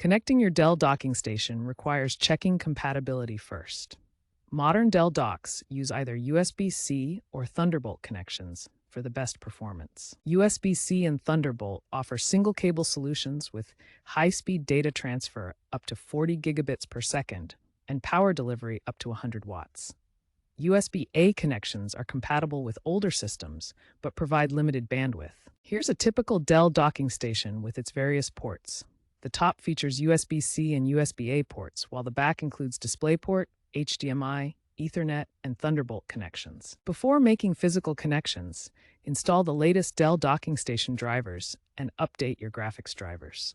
Connecting your Dell docking station requires checking compatibility first. Modern Dell docks use either USB-C or Thunderbolt connections for the best performance. USB-C and Thunderbolt offer single-cable solutions with high-speed data transfer up to 40 gigabits per second and power delivery up to 100 watts. USB-A connections are compatible with older systems, but provide limited bandwidth. Here's a typical Dell docking station with its various ports. The top features USB-C and USB-A ports, while the back includes DisplayPort, HDMI, Ethernet, and Thunderbolt connections. Before making physical connections, install the latest Dell docking station drivers and update your graphics drivers.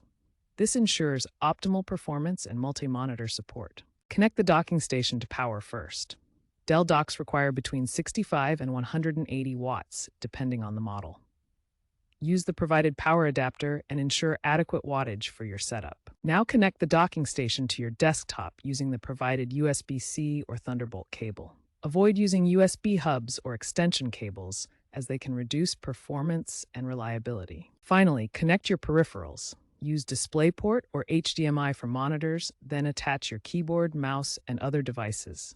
This ensures optimal performance and multi-monitor support. Connect the docking station to power first. Dell docks require between 65 and 180 watts, depending on the model. Use the provided power adapter and ensure adequate wattage for your setup. Now connect the docking station to your desktop using the provided USB-C or Thunderbolt cable. Avoid using USB hubs or extension cables as they can reduce performance and reliability. Finally, connect your peripherals. Use DisplayPort or HDMI for monitors, then attach your keyboard, mouse, and other devices.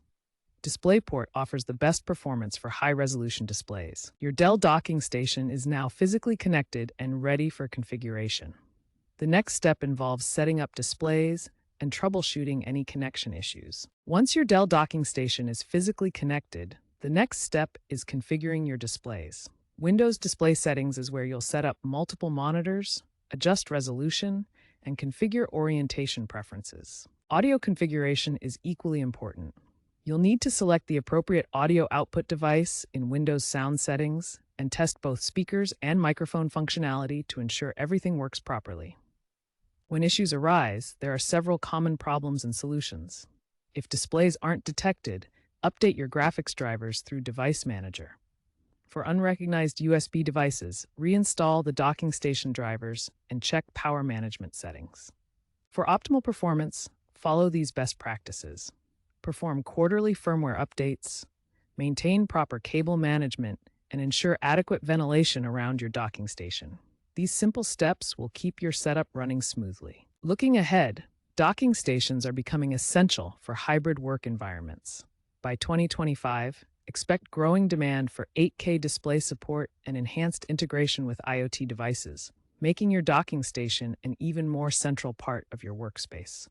DisplayPort offers the best performance for high-resolution displays. Your Dell docking station is now physically connected and ready for configuration. The next step involves setting up displays and troubleshooting any connection issues. Once your Dell docking station is physically connected, the next step is configuring your displays. Windows Display Settings is where you'll set up multiple monitors, adjust resolution, and configure orientation preferences. Audio configuration is equally important. You'll need to select the appropriate audio output device in Windows Sound Settings and test both speakers and microphone functionality to ensure everything works properly. When issues arise, there are several common problems and solutions. If displays aren't detected, update your graphics drivers through Device Manager. For unrecognized USB devices, reinstall the docking station drivers and check power management settings. For optimal performance, follow these best practices. Perform quarterly firmware updates, maintain proper cable management, and ensure adequate ventilation around your docking station. These simple steps will keep your setup running smoothly. Looking ahead, docking stations are becoming essential for hybrid work environments. By 2025, expect growing demand for 8K display support and enhanced integration with IoT devices, making your docking station an even more central part of your workspace.